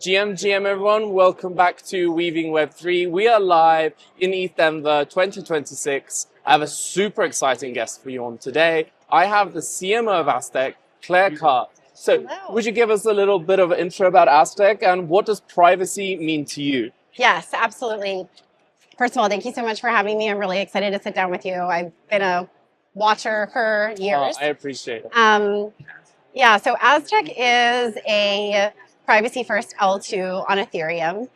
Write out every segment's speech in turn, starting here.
GM everyone, welcome back to Weaving Web3. We are live in ETH Denver 2026. I have a super exciting guest for you on today. I have the CMO of Aztec, Kart. So Hello. Would you give us a little bit of an intro about Aztec and what does privacy mean to you? Yes, absolutely. First of all, thank you so much for having me. I'm really excited to sit down with you. I've been a watcher for years. I appreciate it. Yeah, so Aztec is a privacy-first L2 on Ethereum.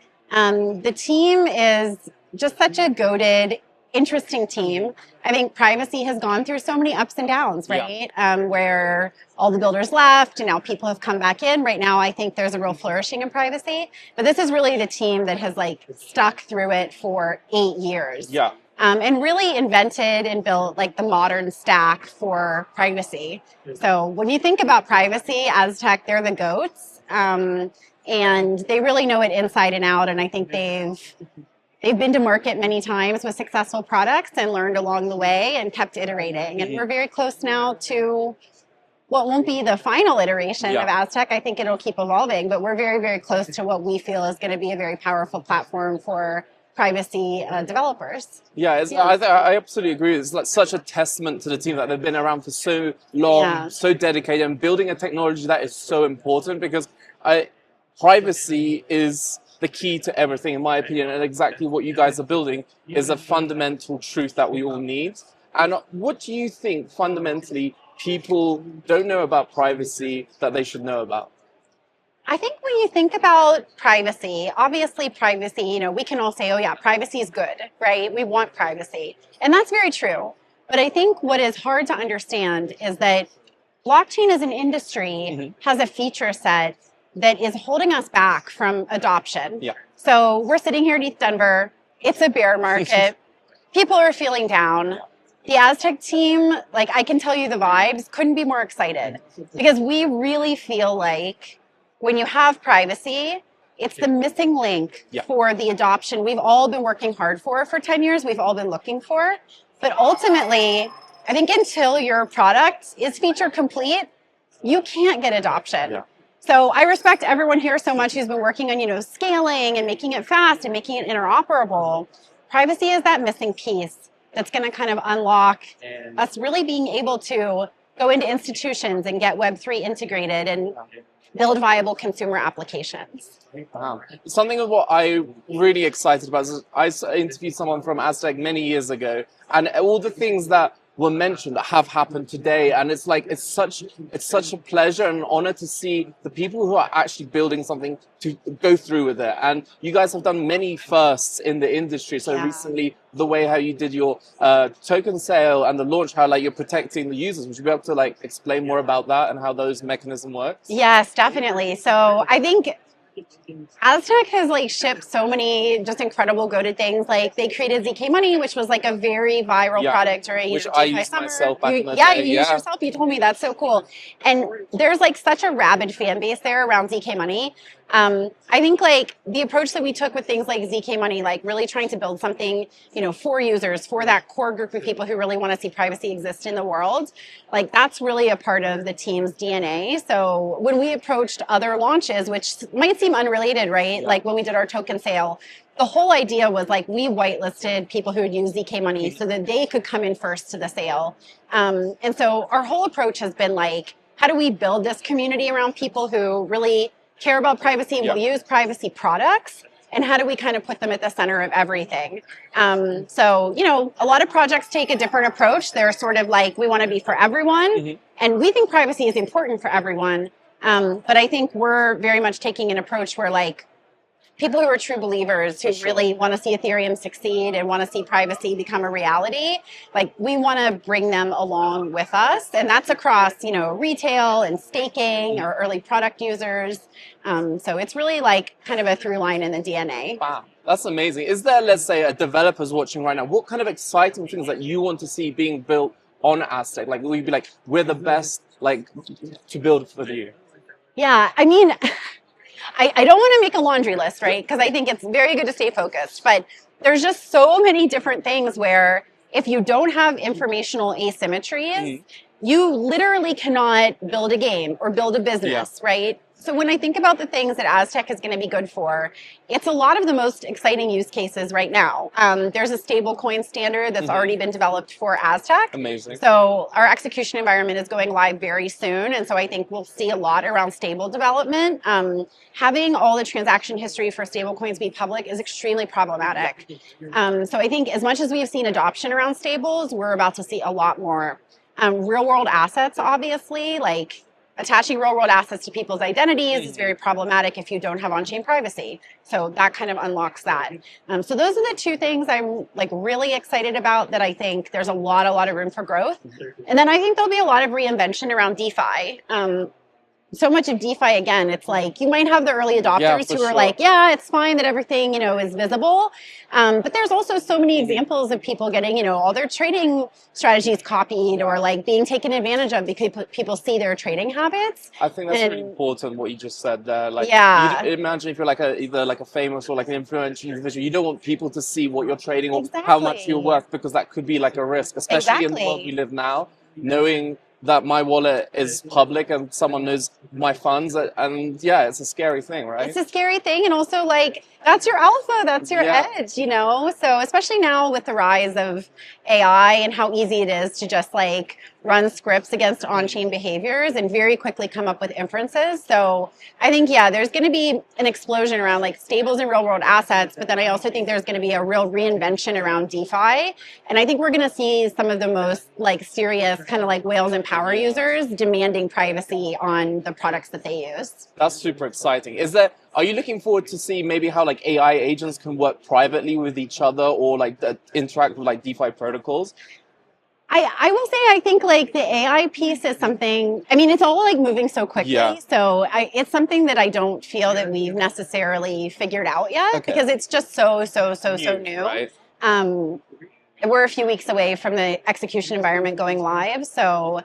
The team is just such a goated, interesting team. I think privacy has gone through so many ups and downs, right? Yeah. Where all the builders left and now people have come back in. Right now, I think there's a real flourishing in privacy. But this is really the team that has stuck through it for 8 years. Yeah. And really invented and built the modern stack for privacy. So when you think about privacy, Aztec, they're the goats. And they really know it inside and out. And I think they've been to market many times with successful products and learned along the way and kept iterating. And we're very close now to what won't be the final iteration of Aztec. I think it'll keep evolving, but we're very, very close to what we feel is going to be a very powerful platform for privacy developers. I absolutely agree. It's such a testament to the team that they've been around for so long, so dedicated, and building a technology that is so important because privacy is the key to everything, in my opinion, and exactly what you guys are building is a fundamental truth that we all need. And what do you think fundamentally people don't know about privacy that they should know about? I think when you think about privacy, obviously privacy, we can all say, oh yeah, privacy is good, right? We want privacy. And that's very true. But I think what is hard to understand is that blockchain as an industry has a feature set that is holding us back from adoption. Yeah. So we're sitting here in ETH Denver. It's a bear market. People are feeling down. The Aztec team, I can tell you the vibes, couldn't be more excited because we really feel like when you have privacy, it's the missing link for the adoption we've all been working hard for 10 years, we've all been looking for. But ultimately, I think until your product is feature complete, you can't get adoption. Yeah. So I respect everyone here so much who's been working on, scaling and making it fast and making it interoperable. Privacy is that missing piece that's going to kind of unlock us really being able to go into institutions and get Web3 integrated and build viable consumer applications. Wow. Something of what I'm really excited about is I interviewed someone from Aztec many years ago, and all the things that were mentioned that have happened today, and it's such a pleasure and honor to see the people who are actually building something to go through with it. And you guys have done many firsts in the industry. So recently, the way how you did your token sale and the launch, how you're protecting the users. Would you be able to explain more about that and how those mechanisms work? Yes, definitely. So I think Aztec has shipped so many just incredible go-to things. They created ZK Money, which was a very viral product during which I used myself back in the day. Yeah, you used yourself. You told me that's so cool. And there's such a rabid fan base there around ZK Money. I think the approach that we took with things like ZK Money, really trying to build something, for users, for that core group of people who really want to see privacy exist in the world, that's really a part of the team's DNA. So when we approached other launches, which might seem unrelated, right? When we did our token sale, the whole idea was we whitelisted people who would use ZK Money so that they could come in first to the sale. And so our whole approach has been how do we build this community around people who really care about privacy, will use privacy products, and how do we kind of put them at the center of everything? So, a lot of projects take a different approach. They're sort of we want to be for everyone, and we think privacy is important for everyone. But I think we're very much taking an approach where people who are true believers, who really want to see Ethereum succeed and want to see privacy become a reality, we want to bring them along with us. And that's across, retail and staking or early product users. So it's really kind of a through line in the DNA. Wow, that's amazing. Is there, let's say, a developer's watching right now? What kind of exciting things that you want to see being built on Aztec? Will you be we're the best, to build for you? Yeah, I mean, I don't want to make a laundry list, right? Because I think it's very good to stay focused. But there's just so many different things where if you don't have informational asymmetries, you literally cannot build a game or build a business, right? So when I think about the things that Aztec is going to be good for, it's a lot of the most exciting use cases right now. There's a stablecoin standard that's already been developed for Aztec. Amazing. So our execution environment is going live very soon. And so I think we'll see a lot around stable development. Having all the transaction history for stablecoins be public is extremely problematic. So I think as much as we've seen adoption around stables, we're about to see a lot more. Real world assets, obviously, like attaching real world assets to people's identities is very problematic if you don't have on-chain privacy. So that kind of unlocks that. So those are the two things I'm like really excited about that I think there's a lot of room for growth. And then I think there'll be a lot of reinvention around DeFi. So much of DeFi, again, it's like you might have the early adopters who are like, yeah, it's fine that everything, is visible. But there's also so many examples of people getting, all their trading strategies copied or like being taken advantage of because people see their trading habits. I think that's really important what you just said there. Like, imagine if you're like either like a famous or like an influential individual, you don't want people to see what you're trading or how much you're worth because that could be like a risk, especially in the world we live now, knowing that my wallet is public and someone knows my funds, and it's a scary thing, right? It's a scary thing, and also like that's your alpha, that's your edge, So especially now with the rise of AI and how easy it is to just like run scripts against on-chain behaviors and very quickly come up with inferences. So I think, there's going to be an explosion around like stables and real world assets, but then I also think there's going to be a real reinvention around DeFi. And I think we're going to see some of the most like serious kind of like whales and power users demanding privacy on the products that they use. That's super exciting. Are you looking forward to see maybe how like AI agents can work privately with each other or like interact with like DeFi protocols? I will say I think like the AI piece is something, it's all like moving so quickly. So it's something that I don't feel that we've necessarily figured out yet because it's just so new. Right? We're a few weeks away from the execution environment going live. So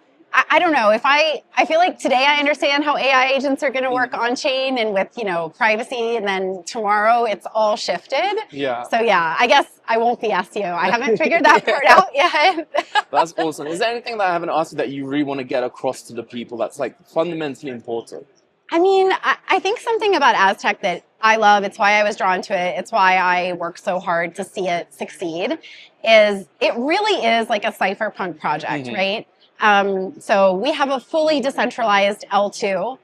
I don't know if I feel like today I understand how AI agents are going to work on chain and with, privacy. And then tomorrow it's all shifted. Yeah. So I guess I won't be asked you. I haven't figured that part out yet. That's awesome. Is there anything that I haven't asked you that you really want to get across to the people that's like fundamentally important? I think something about Aztec that I love, it's why I was drawn to it, it's why I work so hard to see it succeed, is it really is like a cypherpunk project, right? So we have a fully decentralized L2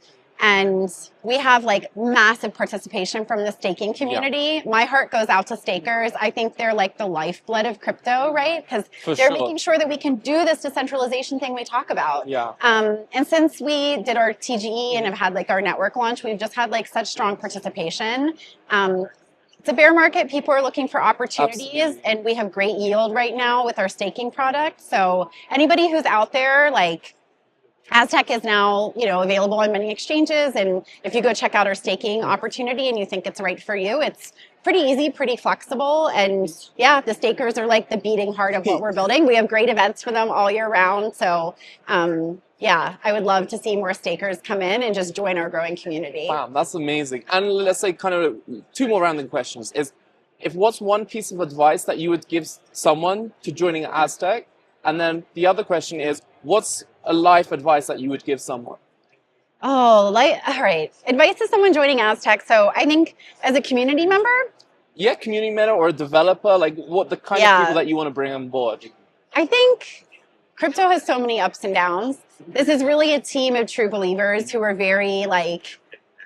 and we have like massive participation from the staking community. My heart goes out to stakers. I think they're like the lifeblood of crypto, right? Because they're making sure that we can do this decentralization thing we talk about. And since we did our TGE and have had like our network launch, we've just had like such strong participation. It's a bear market. People are looking for opportunities, and we have great yield right now with our staking product. So anybody who's out there, like Aztec is now, available on many exchanges. And if you go check out our staking opportunity and you think it's right for you, it's pretty easy, pretty flexible. And the stakers are like the beating heart of what we're building. We have great events for them all year round. So I would love to see more stakers come in and just join our growing community. Wow, that's amazing. And let's say kind of two more random questions is, what's one piece of advice that you would give someone to joining Aztec? And then the other question is, what's a life advice that you would give someone? All right. Advice to someone joining Aztec. So I think as a community member. Yeah, community member or a developer, like what the kind of people that you want to bring on board? I think crypto has so many ups and downs. This is really a team of true believers who are very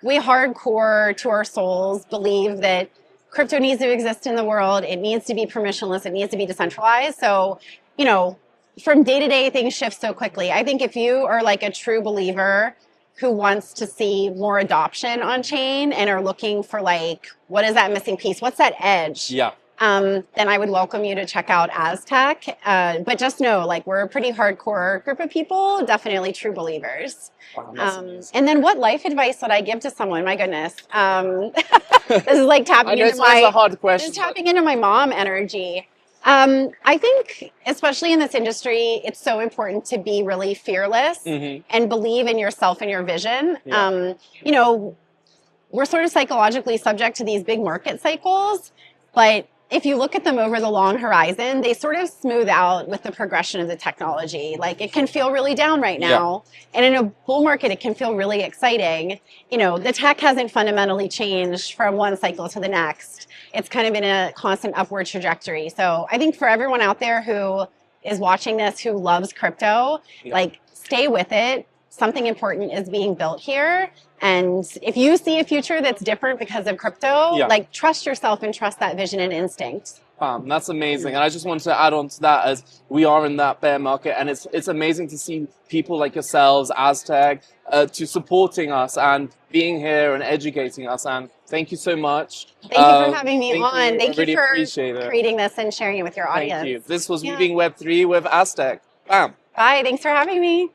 we hardcore to our souls believe that crypto needs to exist in the world. It needs to be permissionless. It needs to be decentralized. So, from day to day, things shift so quickly. I think if you are like a true believer who wants to see more adoption on chain and are looking for like, what is that missing piece? What's that edge? Then I would welcome you to check out Aztec. But just know, we're a pretty hardcore group of people, definitely true believers. Wow, and then what life advice would I give to someone? My goodness. This is like tapping into a hard question. Tapping into my mom energy. I think, especially in this industry, it's so important to be really fearless and believe in yourself and your vision. We're sort of psychologically subject to these big market cycles, but if you look at them over the long horizon, they sort of smooth out with the progression of the technology. Like it can feel really down right now. And in a bull market, it can feel really exciting. You know, the tech hasn't fundamentally changed from one cycle to the next. It's kind of in a constant upward trajectory. So I think for everyone out there who is watching this, who loves crypto, like stay with it. Something important is being built here. And if you see a future that's different because of crypto, like trust yourself and trust that vision and instinct. That's amazing. And I just want to add on to that, as we are in that bear market, and it's amazing to see people like yourselves, Aztec, to supporting us and being here and educating us. And thank you so much. Thank you for having me on. Thank you for appreciate it. creating this and sharing it with your audience. Thank you. This was Moving Web3 with Aztec. Bam. Bye. Thanks for having me.